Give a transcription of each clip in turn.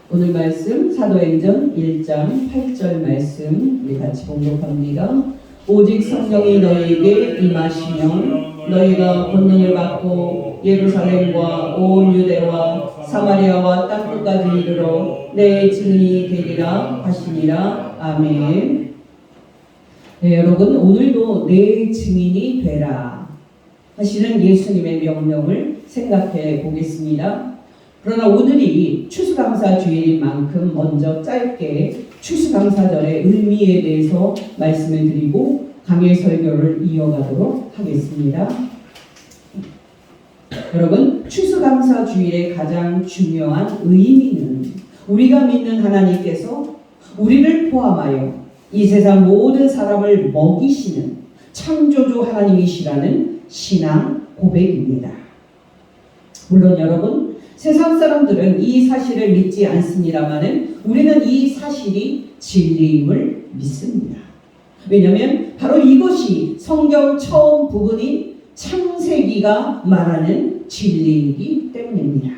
오늘 말씀 사도행전 1장 8절 말씀 우리 같이 봉독합니다. 오직 성령이 너희에게 임하시면 너희가 권능을 받고 예루살렘과 온 유대와 사마리아와 땅끝까지 이르러 내 증인이 되리라 하시니라. 아멘. 네, 여러분 오늘도 내 증인이 되라 하시는 예수님의 명령을 생각해 보겠습니다. 그러나 오늘이 추수감사 주일인 만큼 먼저 짧게 추수감사절의 의미에 대해서 말씀을 드리고 강의 설교를 이어가도록 하겠습니다. 여러분, 추수감사 주일의 가장 중요한 의미는 우리가 믿는 하나님께서 우리를 포함하여 이 세상 모든 사람을 먹이시는 창조주 하나님이시라는 신앙 고백입니다. 물론 여러분, 세상 사람들은 이 사실을 믿지 않습니다만은 우리는 이 사실이 진리임을 믿습니다. 왜냐하면 바로 이것이 성경 처음 부분인 창세기가 말하는 진리이기 때문입니다.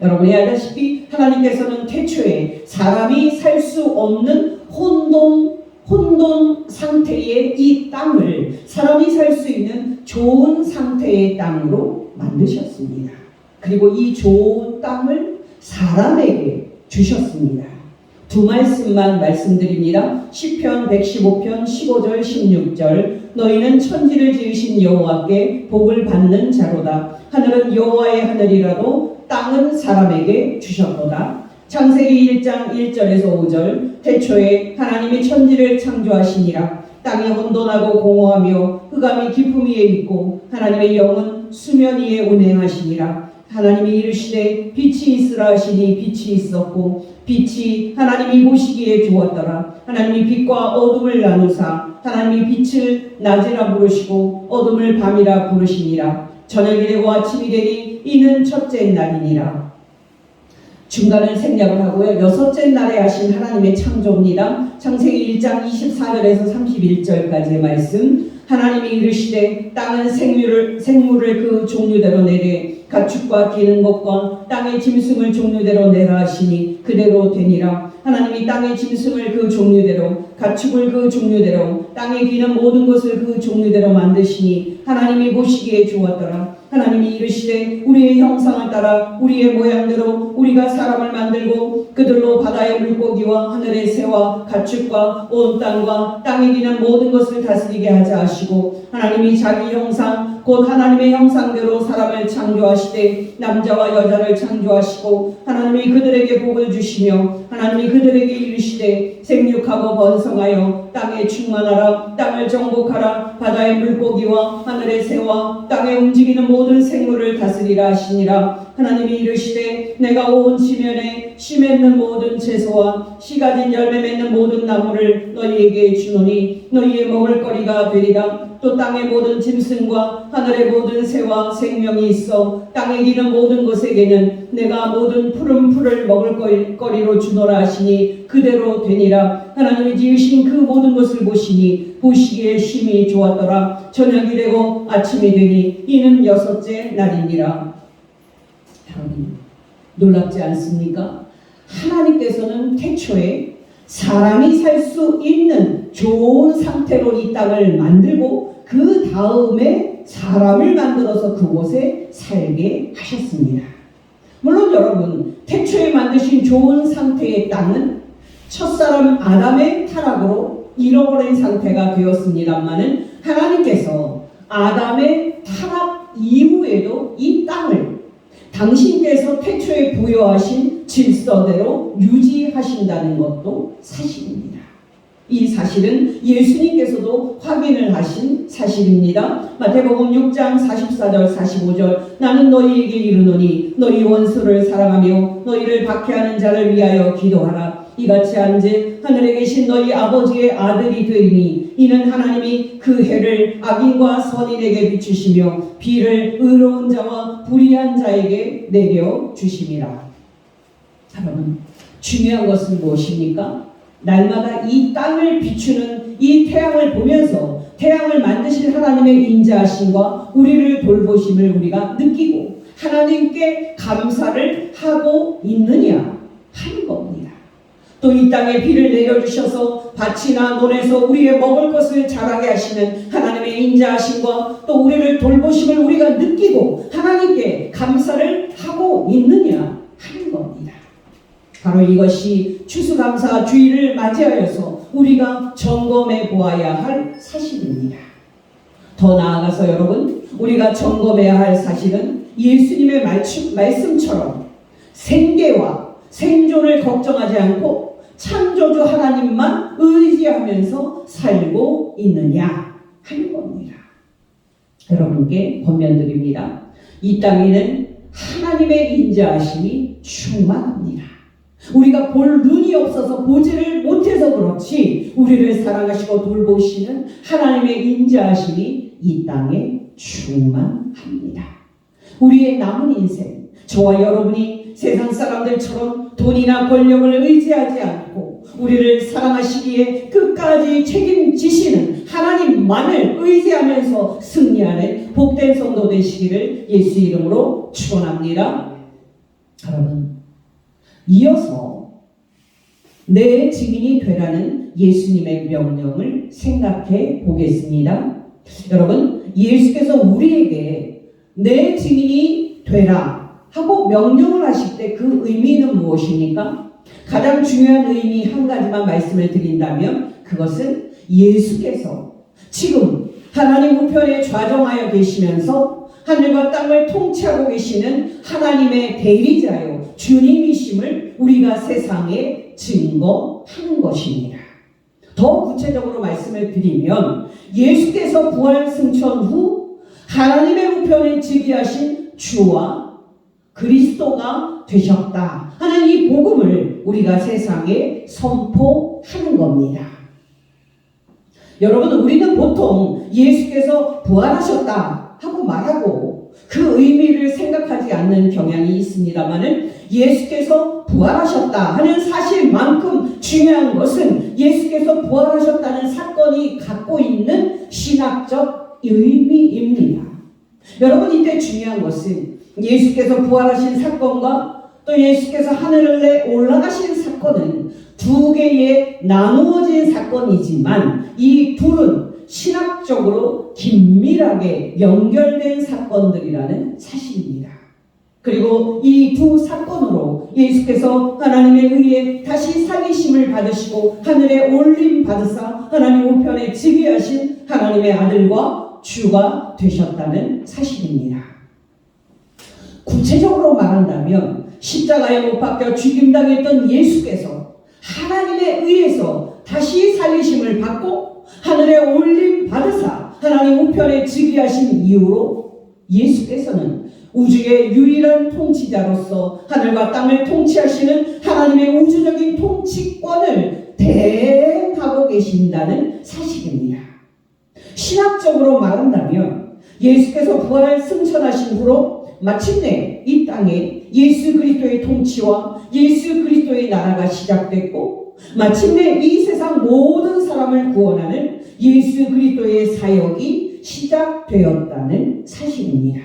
여러분이 알다시피 하나님께서는 태초에 사람이 살 수 없는 혼돈 상태의 이 땅을 사람이 살 수 있는 좋은 상태의 땅으로 만드셨습니다. 그리고 이 좋은 땅을 사람에게 주셨습니다. 두 말씀만 말씀드립니다. 시편 115편 15절 16절 너희는 천지를 지으신 여호와께 복을 받는 자로다. 하늘은 여호와의 하늘이라도 땅은 사람에게 주셨도다. 창세기 1장 1절에서 5절 태초에 하나님이 천지를 창조하시니라. 땅이 혼돈하고 공허하며 흑암이 깊음 위에 있고 하나님의 영은 수면 위에 운행하시니라. 하나님이 이르시되 빛이 있으라 하시니 빛이 있었고 빛이 하나님이 보시기에 좋았더라. 하나님이 빛과 어둠을 나누사 하나님이 빛을 낮이라 부르시고 어둠을 밤이라 부르시니라. 저녁이 되고 아침이 되니 이는 첫째 날이니라. 중간을 생략을 하고요. 여섯째 날에 하신 하나님의 창조입니다. 창세기 1장 24절에서 31절까지의 말씀. 하나님이 이르시되 땅은 생물을 그 종류대로 내되 가축과 기는 것과 땅의 짐승을 종류대로 내라 하시니 그대로 되니라. 하나님이 땅의 짐승을 그 종류대로 가축을 그 종류대로 땅에 기는 모든 것을 그 종류대로 만드시니 하나님이 보시기에 좋았더라. 하나님이 이르시되 우리의 형상을 따라 우리의 모양대로 우리가 사람을 만들고 그들로 바다의 물고기와 하늘의 새와 가축과 온 땅과 땅에 기는 모든 것을 다스리게 하자 하시고 하나님이 자기 형상 곧 하나님의 형상대로 사람을 창조하시되 남자와 여자를 창조하시고 하나님이 그들에게 복을 주시며 하나님이 그들에게 이르시되 생육하고 번성하여 땅에 충만하라. 땅을 정복하라. 바다의 물고기와 하늘의 새와 땅에 움직이는 모든 생물을 다스리라 하시니라. 하나님이 이르시되 내가 온 지면에 씨 맺는 모든 채소와 씨 가진 열매 맺는 모든 나무를 너희에게 주노니 너희의 먹을거리가 되리라. 또 땅의 모든 짐승과 하늘의 모든 새와 생명이 있어 땅에 기는 모든 것에게는 내가 모든 푸른 풀을 먹을거리로 주노라 하시니 그대로 되니라. 하나님이 지으신 그 모든 것을 보시니 보시기에 심히 좋았더라. 저녁이 되고 아침이 되니 이는 여섯째 날이니라. 여러분 놀랍지 않습니까? 하나님께서는 태초에 사람이 살 수 있는 좋은 상태로 이 땅을 만들고 그 다음에 사람을 만들어서 그곳에 살게 하셨습니다. 물론 여러분 태초에 만드신 좋은 상태의 땅은 첫사람 아담의 타락으로 잃어버린 상태가 되었습니다마는 하나님께서 아담의 타락 이후에도 이 땅을 당신께서 태초에 부여하신 질서대로 유지하신다는 것도 사실입니다. 이 사실은 예수님께서도 확인을 하신 사실입니다. 마태복음 6장 44절 45절 나는 너희에게 이르노니 너희 원수를 사랑하며 너희를 박해하는 자를 위하여 기도하라. 이같이 한즉 하늘에 계신 너희 아버지의 아들이 되리니 이는 하나님이 그 해를 악인과 선인에게 비추시며 비를 의로운 자와 불의한 자에게 내려 주심이라. 여러분 중요한 것은 무엇입니까? 날마다 이 땅을 비추는 이 태양을 보면서 태양을 만드신 하나님의 인자하심과 우리를 돌보심을 우리가 느끼고 하나님께 감사를 하고 있느냐 하는 겁니다. 또 이 땅에 비를 내려주셔서 밭이나 논에서 우리의 먹을 것을 자라게 하시는 하나님의 인자하심과 또 우리를 돌보심을 우리가 느끼고 하나님께 감사를 하고 있느냐 하는 겁니다. 바로 이것이 추수감사주의를 맞이하여서 우리가 점검해 보아야 할 사실입니다. 더 나아가서 여러분, 우리가 점검해야 할 사실은 예수님의 말씀처럼 생계와 생존을 걱정하지 않고 창조주 하나님만 의지하면서 살고 있느냐 하는 겁니다. 여러분께 권면드립니다. 이 땅에는 하나님의 인자하심이 충만합니다. 우리가 볼 눈이 없어서 보지를 못해서 그렇지 우리를 사랑하시고 돌보시는 하나님의 인자하심이 이 땅에 충만합니다. 우리의 남은 인생, 저와 여러분이 세상 사람들처럼 돈이나 권력을 의지하지 않고 우리를 사랑하시기에 끝까지 책임지시는 하나님만을 의지하면서 승리하는 복된 성도 되시기를 예수 이름으로 축원합니다. 여러분, 이어서 내 증인이 되라는 예수님의 명령을 생각해 보겠습니다. 여러분, 예수께서 우리에게 내 증인이 되라 하고 명령을 하실 때 그 의미는 무엇입니까? 가장 중요한 의미 한 가지만 말씀을 드린다면 그것은 예수께서 지금 하나님 우편에 좌정하여 계시면서 하늘과 땅을 통치하고 계시는 하나님의 대리자요 주님이심을 우리가 세상에 증거하는 것입니다. 더 구체적으로 말씀을 드리면 예수께서 부활 승천 후 하나님의 우편에 즉위하신 주와 그리스도가 되셨다 하는 이 복음을 우리가 세상에 선포하는 겁니다. 여러분, 우리는 보통 예수께서 부활하셨다 하고 말하고 그 의미를 생각하지 않는 경향이 있습니다만은 예수께서 부활하셨다 하는 사실만큼 중요한 것은 예수께서 부활하셨다는 사건이 갖고 있는 신학적 의미입니다. 여러분, 이때 중요한 것은 예수께서 부활하신 사건과 또 예수께서 하늘에 올라가신 사건은 두 개의 나누어진 사건이지만 이 둘은 신학적으로 긴밀하게 연결된 사건들이라는 사실입니다. 그리고 이 두 사건으로 예수께서 하나님의 의에 다시 살리심을 받으시고 하늘에 올림 받으사 하나님 우편에 즉위하신 하나님의 아들과 주가 되셨다는 사실입니다. 구체적으로 말한다면 십자가에 못 박혀 죽임당했던 예수께서 하나님에 의해서 다시 살리심을 받고 하늘에 올림 받으사 하나님 우편에 즉위하신 이후로 예수께서는 우주의 유일한 통치자로서 하늘과 땅을 통치하시는 하나님의 우주적인 통치권을 대행하고 계신다는 사실입니다. 신학적으로 말한다면 예수께서 부활 승천하신 후로 마침내 이 땅에 예수 그리스도의 통치와 예수 그리스도의 나라가 시작됐고 마침내 이 세상 모든 사람을 구원하는 예수 그리스도의 사역이 시작되었다는 사실입니다.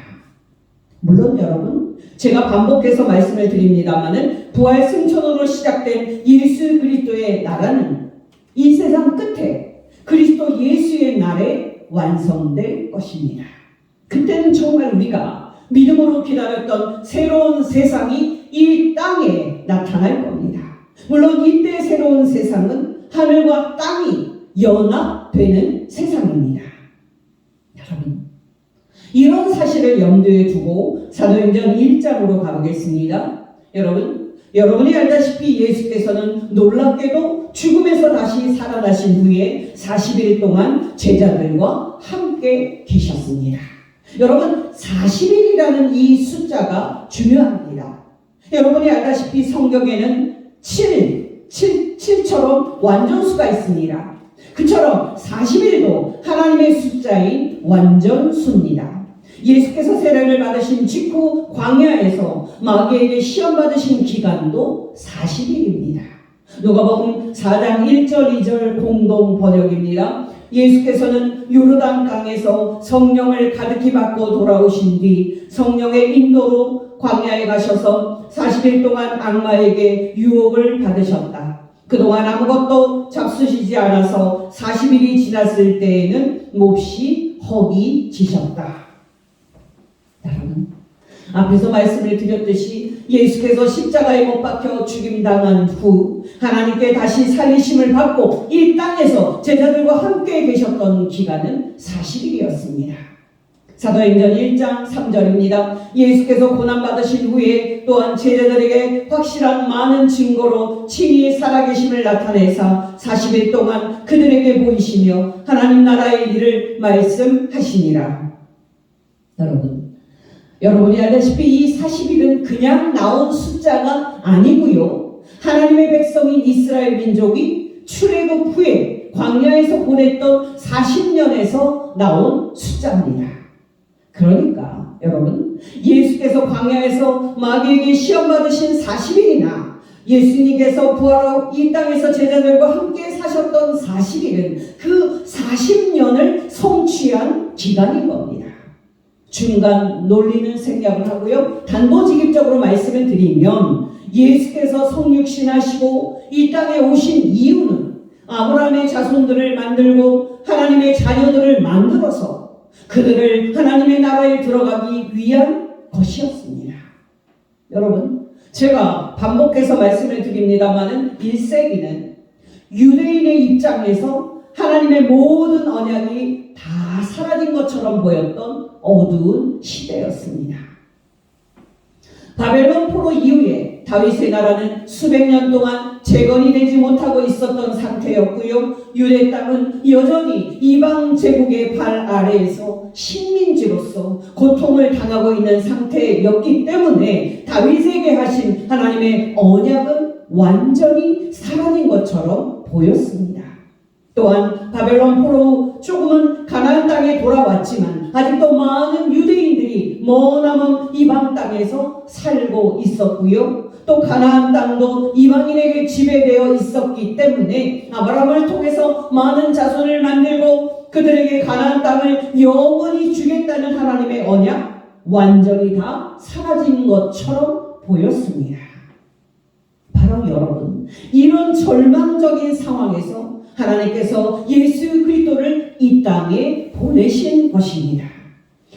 물론 여러분, 제가 반복해서 말씀을 드립니다마는 부활 승천으로 시작된 예수 그리스도의 나라는 이 세상 끝에 그리스도 예수의 날에 완성될 것입니다. 그때는 정말 우리가 믿음으로 기다렸던 새로운 세상이 이 땅에 나타날 겁니다. 물론 이때 새로운 세상은 하늘과 땅이 연합되는 세상입니다. 여러분, 이런 사실을 염두에 두고 사도행전 1장으로 가보겠습니다. 여러분이 알다시피 예수께서는 놀랍게도 죽음에서 다시 살아나신 후에 40일 동안 제자들과 함께 계셨습니다. 여러분, 40일이라는 이 숫자가 중요합니다. 여러분이 알다시피 성경에는 7처럼 완전수가 있습니다. 그처럼 40일도 하나님의 숫자인 완전수입니다. 예수께서 세례를 받으신 직후 광야에서 마귀에게 시험 받으신 기간도 40일입니다. 누가복음 4장 1절 2절 공동 번역입니다. 예수께서는 요르단 강에서 성령을 가득히 받고 돌아오신 뒤 성령의 인도로 광야에 가셔서 40일 동안 악마에게 유혹을 받으셨다. 그동안 아무것도 잡수시지 않아서 40일이 지났을 때에는 몹시 허기 지셨다. 여러분, 앞에서 말씀을 드렸듯이 예수께서 십자가에 못 박혀 죽임당한 후 하나님께 다시 살리심을 받고 이 땅에서 제자들과 함께 계셨던 기간은 40일이었습니다. 사도행전 1장 3절입니다. 예수께서 고난받으신 후에 또한 제자들에게 확실한 많은 증거로 친히 살아계심을 나타내사 40일 동안 그들에게 보이시며 하나님 나라의 일을 말씀하시니라. 여러분이 알다시피 이 40일은 그냥 나온 숫자가 아니고요. 하나님의 백성인 이스라엘 민족이 출애굽 후에 광야에서 보냈던 40년에서 나온 숫자입니다. 그러니까 여러분, 예수께서 광야에서 마귀에게 시험받으신 40일이나 예수님께서 부활하고 이 땅에서 제자들과 함께 사셨던 40일은 그 40년을 성취한 기간인 겁니다. 중간 논리는 생략을 하고요. 단도직입적으로 말씀을 드리면 예수께서 성육신하시고 이 땅에 오신 이유는 아브라함의 자손들을 만들고 하나님의 자녀들을 만들어서 그들을 하나님의 나라에 들어가기 위한 것이었습니다. 여러분, 제가 반복해서 말씀을 드립니다마는 1세기는 유대인의 입장에서 하나님의 모든 언약이 다 사라진 것처럼 보였던 어두운 시대였습니다. 바벨론 포로 이후에 다윗의 나라는 수백 년 동안 재건이 되지 못하고 있었던 상태였고요. 유대 땅은 여전히 이방 제국의 발 아래에서 식민지로서 고통을 당하고 있는 상태였기 때문에 다윗에게 하신 하나님의 언약은 완전히 사라진 것처럼 보였습니다. 또한 바벨론 포로 조금은 가나안 땅에 돌아왔지만 아직도 많은 유대인들이 머나먼 이방 땅에서 살고 있었고요. 또 가나안 땅도 이방인에게 지배되어 있었기 때문에 아브라함을 통해서 많은 자손을 만들고 그들에게 가나안 땅을 영원히 주겠다는 하나님의 언약 완전히 다 사라진 것처럼 보였습니다. 바로 여러분, 이런 절망적인 상황에서 하나님께서 예수 그리스도를 이 땅에 보내신 것입니다.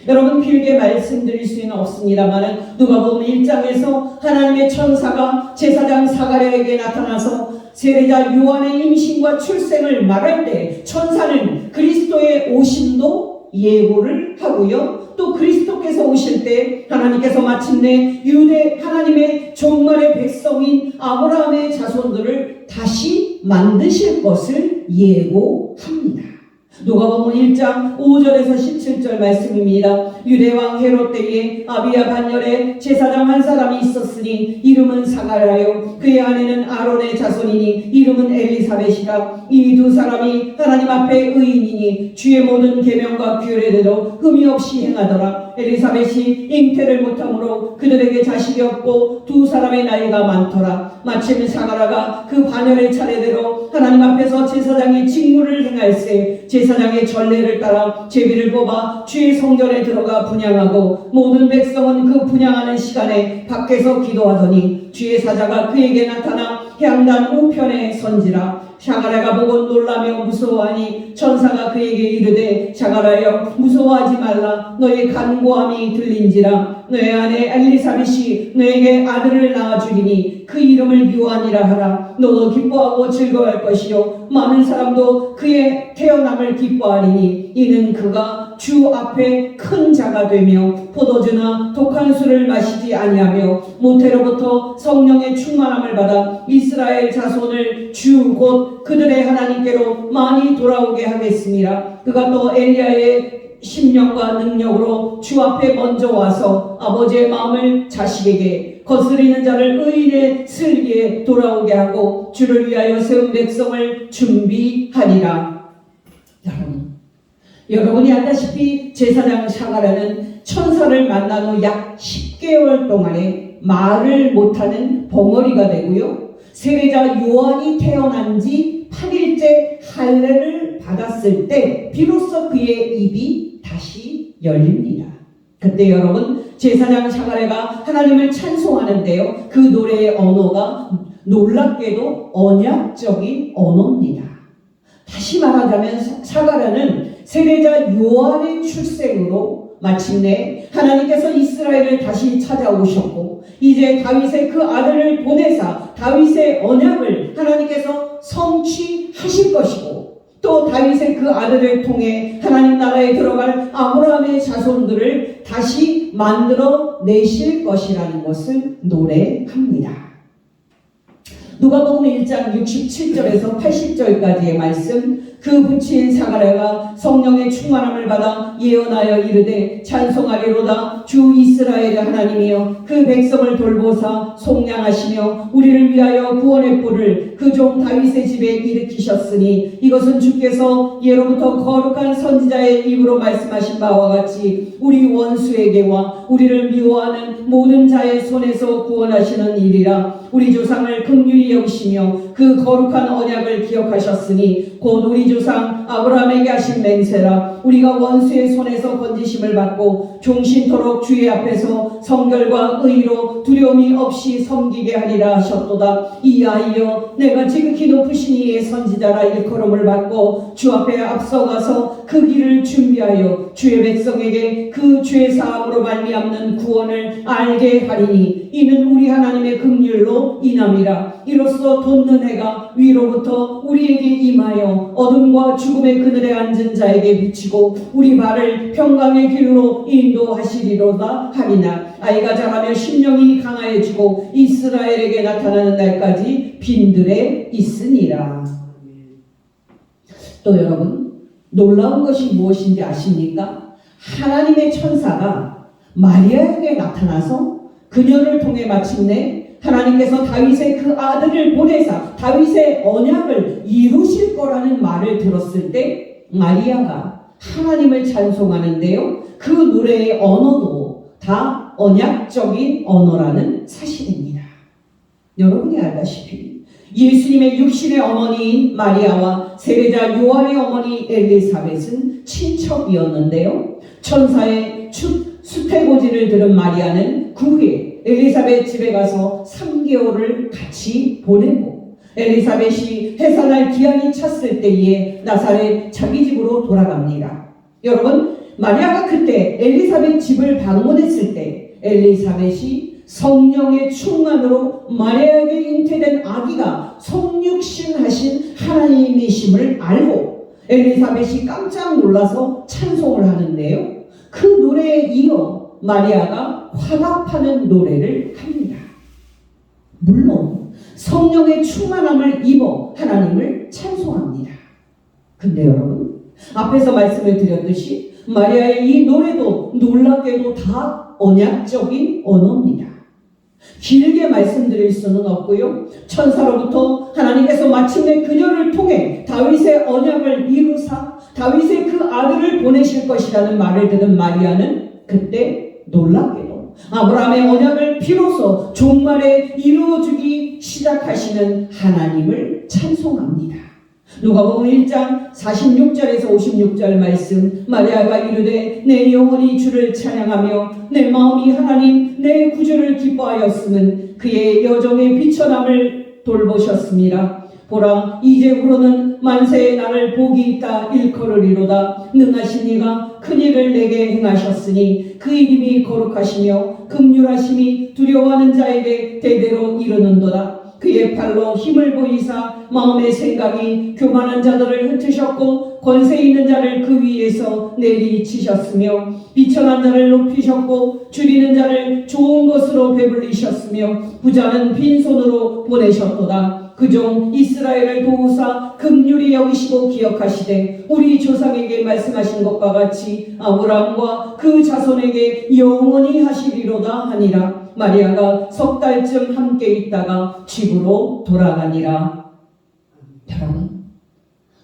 여러분, 길게 말씀드릴 수는 없습니다만 누가복음 1장에서 하나님의 천사가 제사장 사가랴에게 나타나서 세례자 요한의 임신과 출생을 말할 때 천사는 그리스도의 오심도 예고를 하고요. 또 그리스도께서 오실 때 하나님께서 마침내 유대 하나님의 종말의 백성인 아브라함의 자손들을 다시 만드실 것을 예고합니다. 누가복음 1장 5절에서 17절 말씀입니다. 유대왕 헤롯 때에 아비야 반열에 제사장 한 사람이 있었으니 이름은 사가랴요 그의 아내는 아론의 자손이니 이름은 엘리사벳이라. 이 두 사람이 하나님 앞에 의인이니 주의 모든 계명과 규례대로 흠이 없이 행하더라. 엘리사벳이 잉태를 못함으로 그들에게 자식이 없고 두 사람의 나이가 많더라. 마침 사가랴가 그 반열의 차례대로 하나님 앞에서 제사장의 직무를 행할세 제사장의 전례를 따라 제비를 뽑아 주의 성전에 들어가 분향하고 모든 백성은 그 분향하는 시간에 밖에서 기도하더니 주의 사자가 그에게 나타나 향단 우편에 선지라. 사가랴가 보고 놀라며 무서워하니 천사가 그에게 이르되 사가랴여 무서워하지 말라. 너의 간구함이 들린지라. 너의 아내 엘리사벳이 너에게 아들을 낳아주리니 그 이름을 요한이라 하라. 너도 기뻐하고 즐거워할 것이요 많은 사람도 그의 태어남을 기뻐하리니 이는 그가 주 앞에 큰 자가 되며 포도주나 독한 술을 마시지 아니하며 모태로부터 성령의 충만함을 받아 이스라엘 자손을 주 곧 그들의 하나님께로 많이 돌아오게 하겠습니다. 그가 또 엘리야의 심령과 능력으로 주 앞에 먼저 와서 아버지의 마음을 자식에게 거스리는 자를 의인의 슬기에 돌아오게 하고 주를 위하여 세운 백성을 준비하리라. 여러분이 알다시피 제사장 사가랴는 천사를 만난 후 약 10개월 동안에 말을 못하는 벙어리가 되고요. 세례자 요한이 태어난 지 8일째 할례를 받았을 때 비로소 그의 입이 다시 열립니다. 그때 여러분 제사장 사가랴가 하나님을 찬송하는데요. 그 노래의 언어가 놀랍게도 언약적인 언어입니다. 다시 말하자면 사가랴는 세례자 요한의 출생으로 마침내 하나님께서 이스라엘을 다시 찾아오셨고 이제 다윗의 그 아들을 보내사 다윗의 언약을 하나님께서 성취하실 것이고 또 다윗의 그 아들을 통해 하나님 나라에 들어갈 아브라함의 자손들을 다시 만들어 내실 것이라는 것을 노래합니다. 누가복음 1장 67절에서 80절까지의 말씀, 그 부친 사가랴가 성령의 충만함을 받아 예언하여 이르되 찬송하리로다. 주 이스라엘의 하나님이여 그 백성을 돌보사 속량하시며 우리를 위하여 구원의 뿔을 그 종 다윗의 집에 일으키셨으니 이것은 주께서 예로부터 거룩한 선지자의 입으로 말씀하신 바와 같이 우리 원수에게와 우리를 미워하는 모든 자의 손에서 구원하시는 일이라. 우리 조상을 긍휼히 여기시며 그 거룩한 언약을 기억하셨으니 곧 우리 조상 아브라함에게 하신 맹세라. 우리가 원수의 손에서 건지심을 받고 종신토록 주의 앞에서 성결과 의로 두려움이 없이 섬기게 하리라 하셨도다. 이하이여 내가 지극히 높으신 이의 선지자라 일컬음을 받고 주 앞에 앞서가서 그 길을 준비하여 주의 백성에게 그 죄 사함으로 말미암는 구원을 알게 하리니 이는 우리 하나님의 긍휼로 인함이라. 이로써 돋는 해가 위로부터 우리에게 임하여 어둠과 죽음의 그늘에 앉은 자에게 비치고 우리 발을 평강의 길로 인도하시리로다 하리나. 아이가 자라며 심령이 강하여지고 이스라엘에게 나타나는 날까지 빈들에 있으니라. 또 여러분, 놀라운 것이 무엇인지 아십니까? 하나님의 천사가 마리아에게 나타나서 그녀를 통해 마침내 하나님께서 다윗의 그 아들을 보내사 다윗의 언약을 이루실 거라는 말을 들었을 때 마리아가 하나님을 찬송하는데요, 그 노래의 언어도 다 언약적인 언어라는 사실입니다. 여러분이 알다시피 예수님의 육신의 어머니인 마리아와 세례자 요한의 어머니 엘리사벳은 친척이었는데요, 천사의 수태고지를 들은 마리아는 그 후에 엘리사벳 집에 가서 3개월을 같이 보내고 엘리사벳이 해산할 기한이 찼을 때에 나사렛 자기 집으로 돌아갑니다. 여러분, 마리아가 그때 엘리사벳 집을 방문했을 때 엘리사벳이 성령의 충만으로 마리아에게 잉태된 아기가 성육신하신 하나님이심을 알고 엘리사벳이 깜짝 놀라서 찬송을 하는데요, 그 노래에 이어 마리아가 화답하는 노래를 합니다. 물론 성령의 충만함을 입어 하나님을 찬송합니다. 근데 여러분, 앞에서 말씀을 드렸듯이 마리아의 이 노래도 놀랍게도 다 언약적인 언어입니다. 길게 말씀드릴 수는 없고요, 천사로부터 하나님께서 마침내 그녀를 통해 다윗의 언약을 이루사 다윗의 그 아들을 보내실 것이라는 말을 들은 마리아는 그때 놀랍게도 아브라함의 언약을 비로소 종말에 이루어주기 시작하시는 하나님을 찬송합니다. 누가복음 1장 46절에서 56절 말씀, 마리아가 이르되 내 영혼이 주를 찬양하며 내 마음이 하나님 내 구주를 기뻐하였음은 그의 여정의 비천함을 돌보셨습니다. 보라, 이제후로는 만세의 나를 복이 있다 일컬으리로다. 능하신 이가 큰 일을 내게 행하셨으니 그 이름이 거룩하시며 긍휼하심이 두려워하는 자에게 대대로 이르는도다. 그의 팔로 힘을 보이사 마음의 생각이 교만한 자들을 흩으셨고 권세 있는 자를 그 위에서 내리치셨으며 비천한 자를 높이셨고 줄이는 자를 좋은 것으로 배불리셨으며 부자는 빈손으로 보내셨도다. 그 종 이스라엘을 도우사 긍휼히 여기시고 기억하시되 우리 조상에게 말씀하신 것과 같이 아브라함과 그 자손에게 영원히 하시리로다 하니라. 마리아가 3달쯤 함께 있다가 집으로 돌아가니라. 여러분,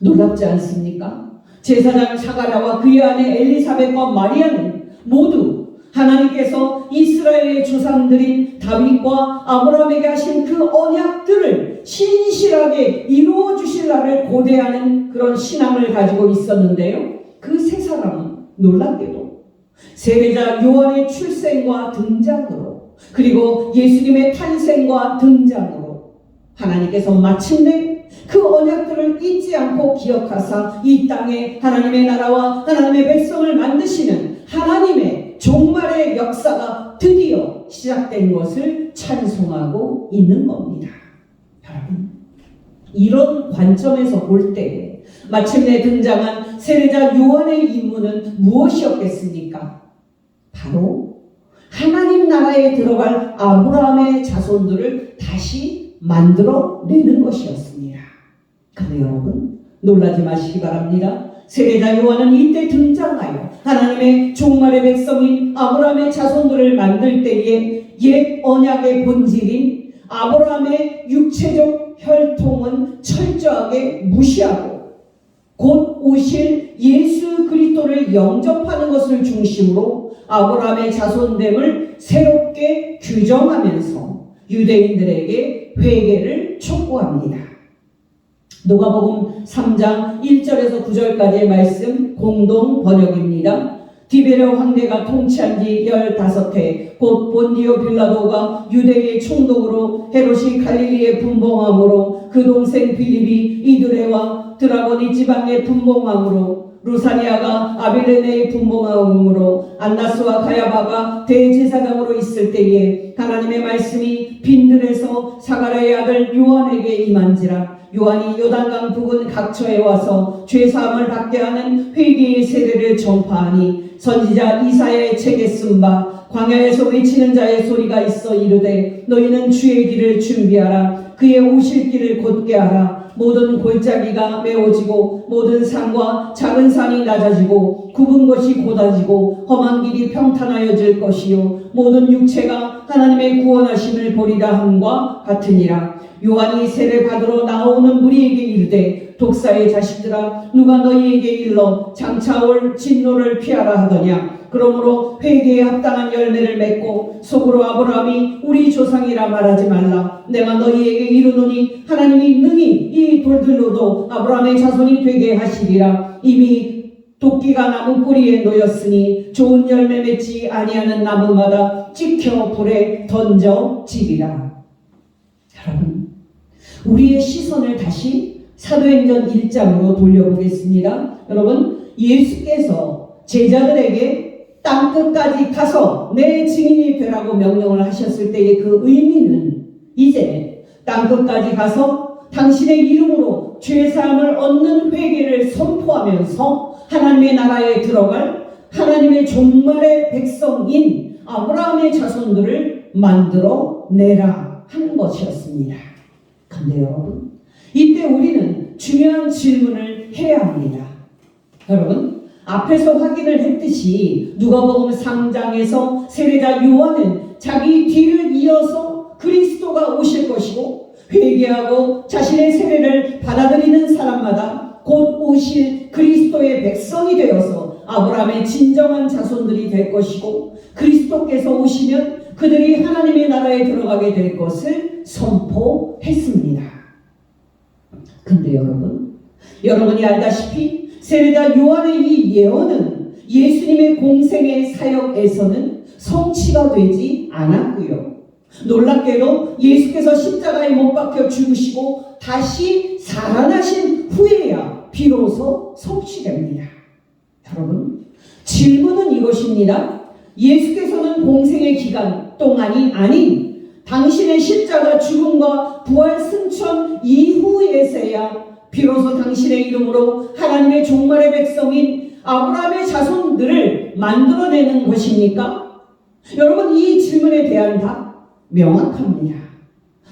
놀랍지 않습니까? 제사장 사가랴와 그의 아내 엘리사벳과 마리아는 모두 하나님께서 이스라엘의 조상들인 다윗과 아브라함에게 하신 그 언약들을 신실하게 이루어 주실 날을 고대하는 그런 신앙을 가지고 있었는데요, 그 세 사람은 놀랍게도 세례자 요한의 출생과 등장으로, 그리고 예수님의 탄생과 등장으로 하나님께서 마침내 그 언약들을 잊지 않고 기억하사 이 땅에 하나님의 나라와 하나님의 백성을 만드시는 하나님의 종말의 역사가 드디어 시작된 것을 찬송하고 있는 겁니다. 여러분, 이런 관점에서 볼 때 마침내 등장한 세례자 요한의 임무는 무엇이었겠습니까? 바로 하나님 나라에 들어갈 아브라함의 자손들을 다시 만들어내는 것이었습니다. 그런데 여러분, 놀라지 마시기 바랍니다. 세례자 요한은 이때 등장하여 하나님의 종말의 백성인 아브라함의 자손들을 만들 때에 옛 언약의 본질인 아브라함의 육체적 혈통은 철저하게 무시하고 곧 오실 예수 그리스도를 영접하는 것을 중심으로 아브라함의 자손됨을 새롭게 규정하면서 유대인들에게 회개를 촉구합니다. 누가복음 3장 1절에서 9절까지의 말씀 공동 번역입니다. 디베레 황제가 통치한 지 15해 곧 본디오 빌라도가 유대의 총독으로 헤롯이 갈릴리에 분봉함으로 그 동생 빌립이 이두레와 드라고니 지방의 분봉함으로 루사리아가 아빌레네의 분봉함으로 안나스와 가야바가 대제사장으로 있을 때에 하나님의 말씀이 빈들에서 사가랴의 아들 요한에게 임한지라. 요한이 요단강 부근 각처에 와서 죄사함을 받게 하는 회개의 세례를 전파하니 선지자 이사야의 책에 쓴 바 광야에서 외치는 자의 소리가 있어 이르되 너희는 주의 길을 준비하라. 그의 오실 길을 곧게 하라. 모든 골짜기가 메워지고 모든 산과 작은 산이 낮아지고 굽은 것이 곧아지고 험한 길이 평탄하여질 것이요 모든 육체가 하나님의 구원하심을 보리라 함과 같으니라. 요한이 세례 받으러 나오는 무리에게 이르되 독사의 자식들아 누가 너희에게 일러 장차 올 진노를 피하라 하더냐. 그러므로 회개에 합당한 열매를 맺고 속으로 아브라함이 우리 조상이라 말하지 말라. 내가 너희에게 이르노니 하나님이 능히 이 돌들로도 아브라함의 자손이 되게 하시리라. 이미 도끼가 나무 뿌리에 놓였으니 좋은 열매 맺지 아니하는 나무마다 찍혀 불에 던져지리라. 여러분, 우리의 시선을 다시 사도행전 1장으로 돌려보겠습니다. 여러분, 예수께서 제자들에게 땅끝까지 가서 내 증인이 되라고 명령을 하셨을 때의 그 의미는 이제 땅끝까지 가서 당신의 이름으로 죄사함을 얻는 회개를 선포하면서 하나님의 나라에 들어갈 하나님의 종말의 백성인 아브라함의 자손들을 만들어내라 하는 것이었습니다. 그런데 여러분, 이때 우리는 중요한 질문을 해야 합니다. 여러분, 앞에서 확인을 했듯이 누가복음 3장에서 세례자 요한은 자기 뒤를 이어서 그리스도가 오실 것이고 회개하고 자신의 세례를 받아들이는 사람마다 곧 오실 그리스도의 백성이 되어서 아브라함의 진정한 자손들이 될 것이고 그리스도께서 오시면 그들이 하나님의 나라에 들어가게 될 것을 선포했습니다. 근데 여러분이 알다시피 세례자 요한의 이 예언은 예수님의 공생의 사역에서는 성취가 되지 않았고요. 놀랍게도 예수께서 십자가에 못 박혀 죽으시고 다시 살아나신 후에야 비로소 성취됩니다. 여러분, 질문은 이것입니다. 예수께서는 공생의 기간 동안이 아닌 당신의 십자가 죽음과 부활 승천 이후에서야 비로소 당신의 이름으로 하나님의 종말의 백성인 아브라함의 자손들을 만들어내는 것입니까? 여러분, 이 질문에 대한 답 명확합니다.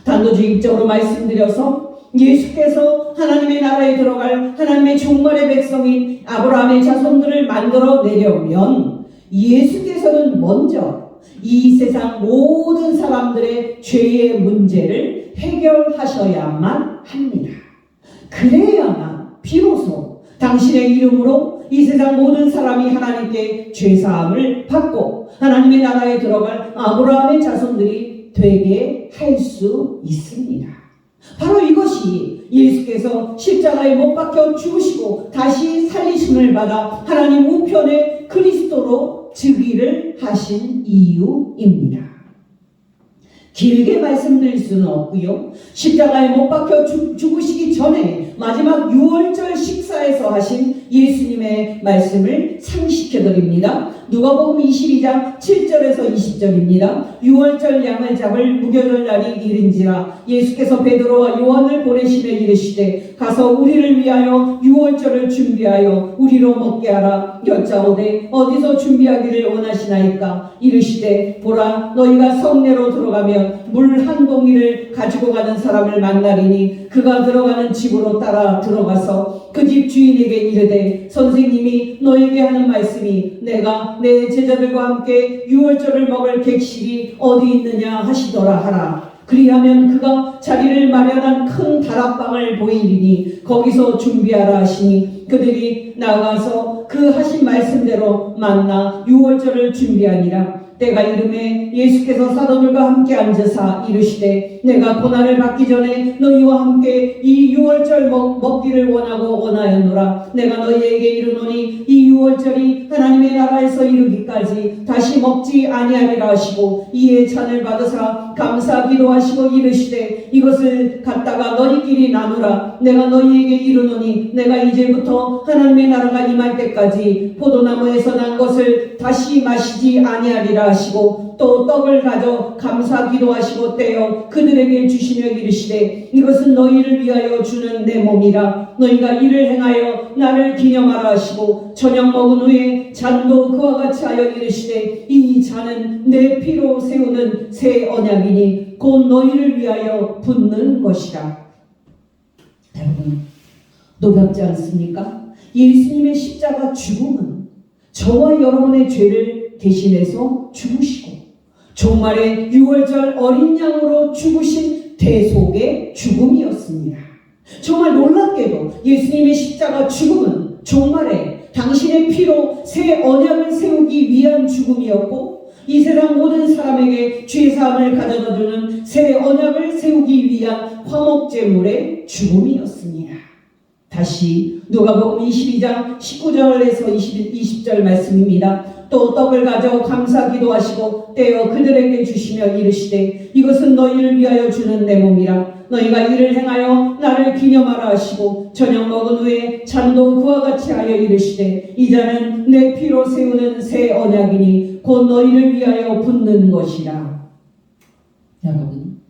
단도직입적으로 말씀드려서 예수께서 하나님의 나라에 들어갈 하나님의 종말의 백성인 아브라함의 자손들을 만들어내려면 예수께서는 먼저 이 세상 모든 사람들의 죄의 문제를 해결하셔야만 합니다. 그래야만 비로소 당신의 이름으로 이 세상 모든 사람이 하나님께 죄사함을 받고 하나님의 나라에 들어갈 아브라함의 자손들이 되게 할 수 있습니다. 바로 이것이 예수께서 십자가에 못 박혀 죽으시고 다시 살리심을 받아 하나님 우편의 그리스도로 즉위를 하신 이유입니다. 길게 말씀드릴 수는 없고요. 십자가에 못 박혀 죽으시기 전에 마지막 유월절 식사에서 하신 예수님의 말씀을 상기시켜 드립니다. 누가복음 22장 7절에서 20절입니다. 유월절 양을 잡을 무교절 날이 이른지라 예수께서 베드로와 요한을 보내시며 이르시되 가서 우리를 위하여 유월절을 준비하여 우리로 먹게 하라. 여짜오되 어디서 준비하기를 원하시나이까? 이르시되 보라, 너희가 성내로 들어가면 물 한 동이를 가지고 가는 사람을 만나리니 그가 들어가는 집으로 따라 들어가서 그 집 주인에게 이르되 선생님이 너에게 하는 말씀이 내가 내 제자들과 함께 유월절을 먹을 객실이 어디 있느냐 하시더라 하라. 그리하면 그가 자리를 마련한 큰 다락방을 보이리니 거기서 준비하라 하시니 그들이 나가서 그 하신 말씀대로 만나 유월절을 준비하니라. 때가 이르매 예수께서 사도들과 함께 앉으사 이르시되 내가 고난을 받기 전에 너희와 함께 이 유월절 먹기를 원하였노라. 내가 너희에게 이르노니 이 유월절이 하나님의 나라에서 이르기까지 다시 먹지 아니하리라 하시고 이에 잔을 받으사 감사 기도하시고 이르시되 이것을 갖다가 너희끼리 나누라. 내가 너희에게 이르노니 내가 이제부터 하나님의 나라가 임할 때까지 포도나무에서 난 것을 다시 마시지 아니하리라 하시고 또 떡을 가져 감사 기도하시고 떼어 그들에게 주시며 이르시되 이것은 너희를 위하여 주는 내 몸이라. 너희가 이를 행하여 나를 기념하라 하시고 저녁 먹은 후에 잔도 그와 같이 하여 이르시되 이 잔은 내 피로 세우는 새 언약이니 곧 너희를 위하여 붓는 것이라. 여러분, 놀랍지 않습니까? 예수님의 십자가 죽음은 저와 여러분의 죄를 대신해서 죽으시고 종말의 유월절 어린 양으로 죽으신 대속의 죽음이었습니다. 정말 놀랍게도 예수님의 십자가 죽음은 종말에 당신의 피로 새 언약을 세우기 위한 죽음이었고 이 세상 모든 사람에게 죄사함을 가져다 주는 새 언약을 세우기 위한 화목제물의 죽음이었습니다. 다시 누가복음 22장 19절에서 20절 말씀입니다. 또 떡을 가져 감사 기도하시고 떼어 그들에게 주시며 이르시되 이것은 너희를 위하여 주는 내 몸이라. 너희가 이를 행하여 나를 기념하라 하시고 저녁 먹은 후에 잔도 그와 같이 하여 이르시되 이 잔은 내 피로 세우는 새 언약이니 곧 너희를 위하여 붓는 것이라. 여러분,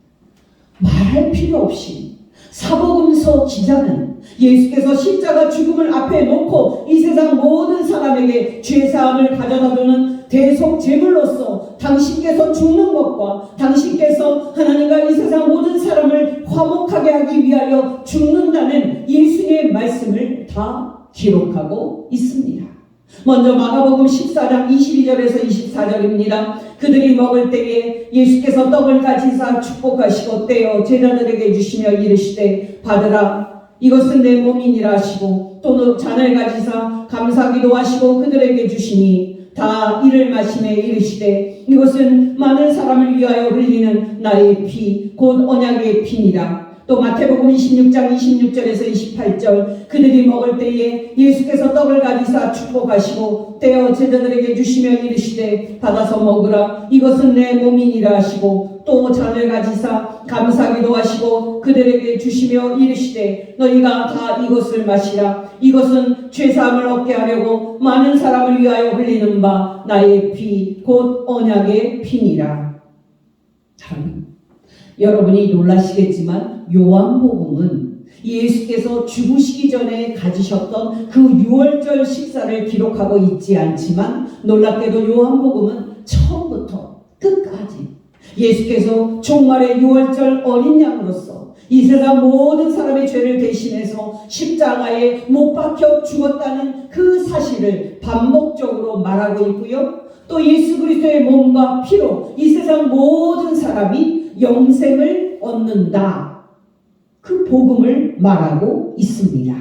말할 필요 없이 사복음서 기자는 예수께서 십자가 죽음을 앞에 놓고 이 세상 모든 사람에게 죄사함을 가져다주는 대속 제물로서 당신께서 죽는 것과 당신께서 하나님과 이 세상 모든 사람을 화목하게 하기 위하여 죽는다는 예수님의 말씀을 다 기록하고 있습니다. 먼저 마가복음 14장 22절에서 24절입니다. 그들이 먹을 때에 예수께서 떡을 가지사 축복하시고 떼어 제자들에게 주시며 이르시되 받으라. 이것은 내 몸이니라 하시고 또 잔을 가지사 감사 기도하시고 그들에게 주시니 다 이를 마시며 이르시되 이것은 많은 사람을 위하여 흘리는 나의 피 곧 언약의 피니라. 또 마태복음 26장 26절에서 28절 그들이 먹을 때에 예수께서 떡을 가지사 축복하시고 떼어 제자들에게 주시며 이르시되 받아서 먹으라. 이것은 내 몸이니라 하시고 또 잔을 가지사 감사 기도하시고 그들에게 주시며 이르시되 너희가 다 이것을 마시라. 이것은 죄사함을 얻게 하려고 많은 사람을 위하여 흘리는 바 나의 피 곧 언약의 피니라. 여러분이 놀라시겠지만 요한복음은 예수께서 죽으시기 전에 가지셨던 그 유월절 식사를 기록하고 있지 않지만 놀랍게도 요한복음은 처음부터 끝까지 예수께서 종말의 유월절 어린 양으로서 이 세상 모든 사람의 죄를 대신해서 십자가에 못 박혀 죽었다는 그 사실을 반복적으로 말하고 있고요. 또 예수 그리스도의 몸과 피로 이 세상 모든 사람이 영생을 얻는다. 그 복음을 말하고 있습니다.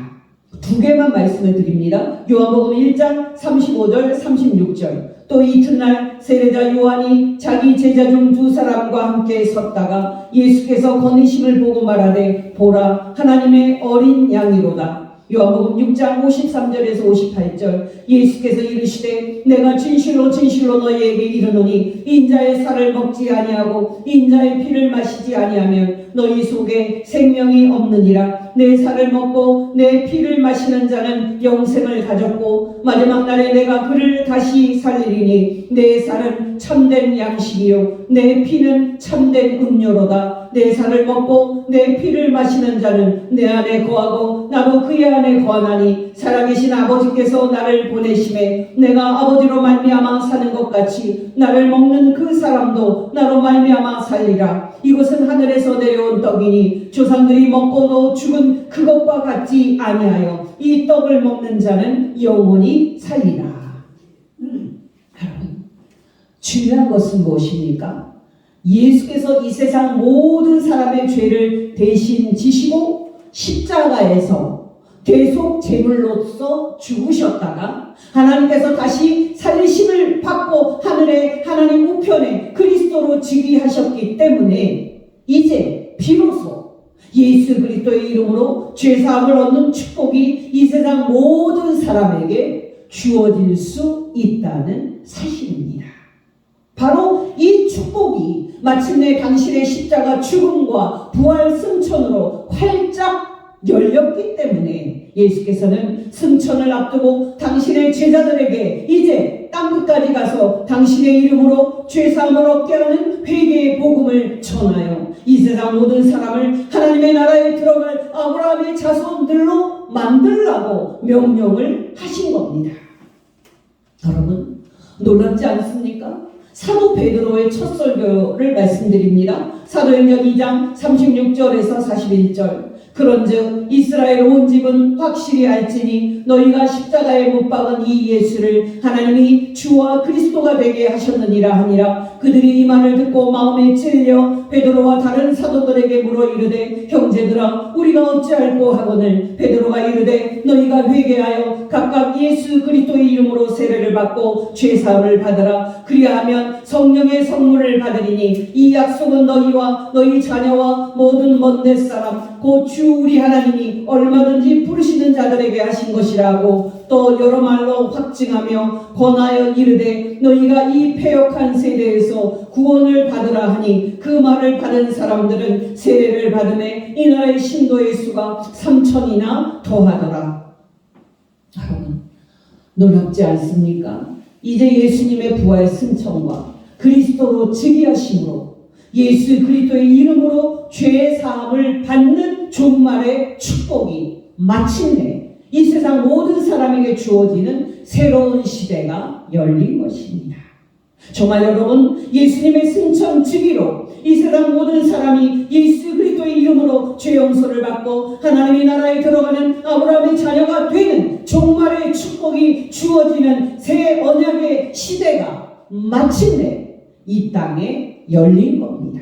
두 개만 말씀을 드립니다. 요한복음 1장 35절 36절. 또 이튿날 세례자 요한이 자기 제자 중 두 사람과 함께 섰다가 예수께서 거니심을 보고 말하되 보라 하나님의 어린 양이로다. 요한복음 6장 53절에서 58절 예수께서 이르시되 내가 진실로 진실로 너희에게 이르노니 인자의 살을 먹지 아니하고 인자의 피를 마시지 아니하면 너희 속에 생명이 없느니라. 내 살을 먹고 내 피를 마시는 자는 영생을 가졌고 마지막 날에 내가 그를 다시 살리리니 내 살은 참된 양식이요 내 피는 참된 음료로다. 내 살을 먹고 내 피를 마시는 자는 내 안에 거하고 나도 그의 안에 거하나니 살아계신 아버지께서 나를 보내심에 내가 아버지로 말미암아 사는 것 같이 나를 먹는 그 사람도 나로 말미암아 살리라. 이것은 하늘에서 내려온 떡이니 조상들이 먹고도 죽은 그것과 같지 아니하여 이 떡을 먹는 자는 영원히 살리라. 여러분, 중요한 것은 무엇입니까? 예수께서 이 세상 모든 사람의 죄를 대신 지시고 십자가에서 대속 제물로서 죽으셨다가 하나님께서 다시 살리심을 받고 하늘에 하나님 우편에 그리스도로 즉위하셨기 때문에 이제 비로소 예수 그리스도의 이름으로 죄사함을 얻는 축복이 이 세상 모든 사람에게 주어질 수 있다는 사실입니다. 바로 이 축복이 마침내 당신의 십자가 죽음과 부활 승천으로 활짝 열렸기 때문에 예수께서는 승천을 앞두고 당신의 제자들에게 이제 땅끝까지 가서 당신의 이름으로 죄사함을 얻게 하는 회개의 복음을 전하여 이 세상 모든 사람을 하나님의 나라에 들어갈 아브라함의 자손들로 만들라고 명령을 하신 겁니다. 여러분, 놀랍지 않습니까? 사도 베드로의 첫 설교를 말씀드립니다. 사도행전 2장 36절에서 41절 그런즉 이스라엘 온 집은 확실히 알지니 너희가 십자가에 못 박은 이 예수를 하나님이 주와 그리스도가 되게 하셨느니라 하니라. 그들이 이 말을 듣고 마음에 찔려 베드로와 다른 사도들에게 물어 이르되 형제들아 우리가 어찌할꼬 하거늘 베드로가 이르되 너희가 회개하여 각각 예수 그리스도의 이름으로 세례를 받고 죄사함을 받으라. 그리하면 성령의 선물을 받으리니 이 약속은 너희와 너희 자녀와 모든 먼데 사람 곧 주 우리 하나님이 얼마든지 부르시는 자들에게 하신 것이라고 또 여러 말로 확증하며 권하여 이르되 너희가 이 패역한 세대에서 구원을 받으라 하니 그 말을 받은 사람들은 세례를 받음에 이 나라의 신도의 수가 3,000이나 더하더라. 여러분, 놀랍지 않습니까? 이제 예수님의 부활 승천과 그리스도로 즉위하심으로 예수 그리스도의 이름으로 죄 사함을 받는 종말의 축복이 마침내 이 세상 모든 사람에게 주어지는 새로운 시대가 열린 것입니다. 정말 여러분, 예수님의 승천 즉위로 이 세상 모든 사람이 예수 그리스도의 이름으로 죄 용서를 받고 하나님의 나라에 들어가는 아브라함의 자녀가 되는 종말의 축복이 주어지는 새 언약의 시대가 마침내 이 땅에 열린 겁니다.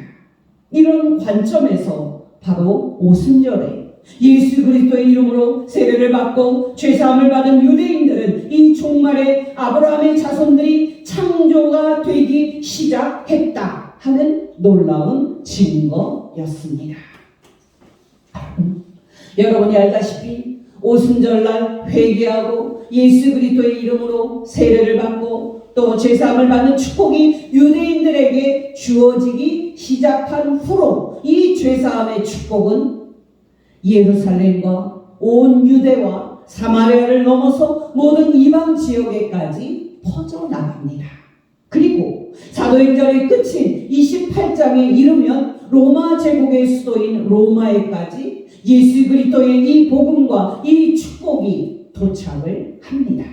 이런 관점에서 바로 오순절에 예수 그리스도의 이름으로 세례를 받고 죄사함을 받은 유대인들은 이 종말에 아브라함의 자손들이 창조가 되기 시작했다 하는 놀라운 증거였습니다. 여러분이 알다시피 오순절날 회개하고 예수 그리스도의 이름으로 세례를 받고 또 죄사함을 받는 축복이 유대인들에게 주어지기 시작한 후로 이 죄사함의 축복은 예루살렘과 온 유대와 사마리아를 넘어서 모든 이방 지역에까지 퍼져나갑니다. 그리고 사도행전의 끝인 28장에 이르면 로마 제국의 수도인 로마에까지 예수 그리스도의 이 복음과 이 축복이 도착을 합니다.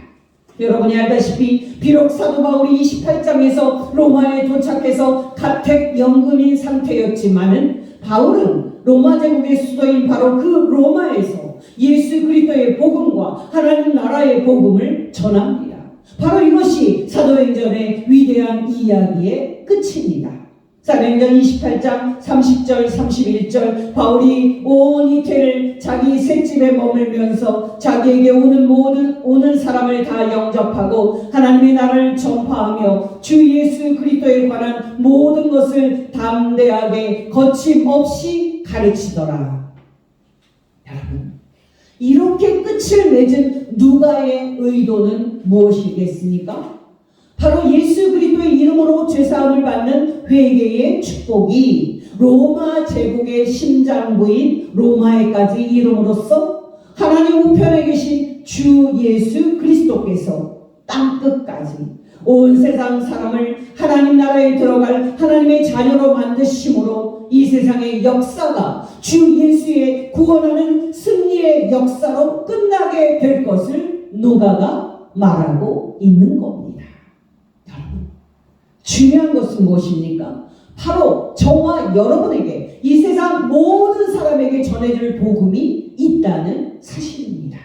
여러분이 알다시피 비록 사도 바울이 28장에서 로마에 도착해서 가택연금인 상태였지만은 바울은 로마 제국의 수도인 바로 그 로마에서 예수 그리스도의 복음과 하나님 나라의 복음을 전합니다. 바로 이것이 사도행전의 위대한 이야기의 끝입니다. 사도행전 28장 30절 31절 바울이 온 이태를 자기 셋집에 머물면서 자기에게 오는 사람을 다 영접하고 하나님의 나라를 전파하며 주 예수 그리스도에 관한 모든 것을 담대하게 거침없이 가르치더라. 여러분, 이렇게 끝을 맺은 누가의 의도는 무엇이겠습니까? 바로 예수 그리스도의 이름으로 죄사함을 받는 회개의 축복이 로마 제국의 심장부인 로마에까지 이름으로써 하나님 우편에 계신 주 예수 그리스도께서 땅끝까지 온 세상 사람을 하나님 나라에 들어갈 하나님의 자녀로 만드심으로 이 세상의 역사가 주 예수의 구원하는 승리의 역사로 끝나게 될 것을 누가가 말하고 있는 겁니다. 여러분, 중요한 것은 무엇입니까? 바로 저와 여러분에게, 이 세상 모든 사람에게 전해질 복음이 있다는 사실입니다.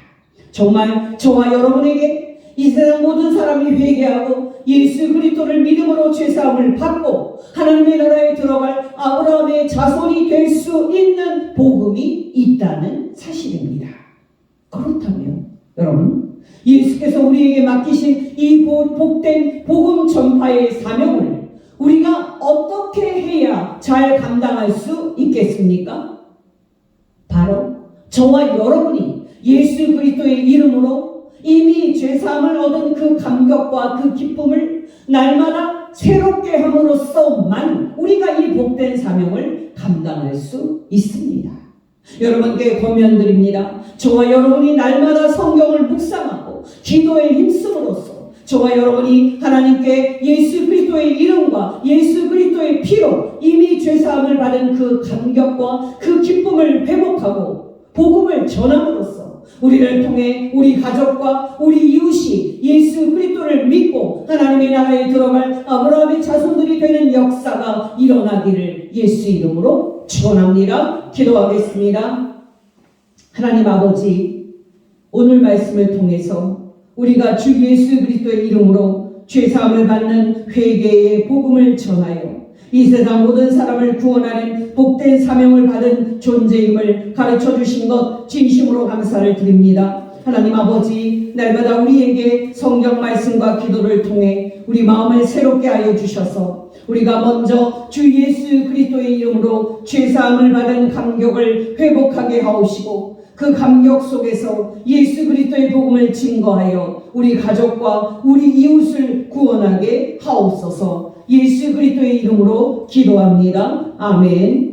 정말 저와 여러분에게 이 세상 모든 사람이 회개하고 예수 그리스도를 믿음으로 죄사함을 받고 하나님의 나라에 들어갈 아브라함의 자손이 될 수 있는 복음이 있다는 사실입니다. 그렇다면 여러분, 예수께서 우리에게 맡기신 이 복된 복음 전파의 사명을 우리가 어떻게 해야 잘 감당할 수 있겠습니까? 바로 저와 여러분이 예수 그리스도의 이름으로 이미 죄사함을 얻은 그 감격과 그 기쁨을 날마다 새롭게 함으로써만 우리가 이 복된 사명을 감당할 수 있습니다. 여러분께 권면드립니다. 저와 여러분이 날마다 성경을 묵상하고 기도에 힘쓰므로써 저와 여러분이 하나님께 예수 그리스도의 이름과 예수 그리스도의 피로 이미 죄사함을 받은 그 감격과 그 기쁨을 회복하고 복음을 전함으로써 우리를 통해 우리 가족과 우리 이웃이 예수 그리스도를 믿고 하나님의 나라에 들어갈 아브라함의 자손들이 되는 역사가 일어나기를 예수 이름으로 축원합니다. 기도하겠습니다. 하나님 아버지, 오늘 말씀을 통해서 우리가 주 예수 그리스도의 이름으로 죄사함을 받는 회개의 복음을 전하여 이 세상 모든 사람을 구원하는 복된 사명을 받은 존재임을 가르쳐 주신 것 진심으로 감사를 드립니다. 하나님 아버지, 날마다 우리에게 성경 말씀과 기도를 통해 우리 마음을 새롭게 하여 주셔서 우리가 먼저 주 예수 그리스도의 이름으로 죄사함을 받은 감격을 회복하게 하옵시고 그 감격 속에서 예수 그리스도의 복음을 증거하여 우리 가족과 우리 이웃을 구원하게 하옵소서. 예수 그리스도의 이름으로 기도합니다. 아멘.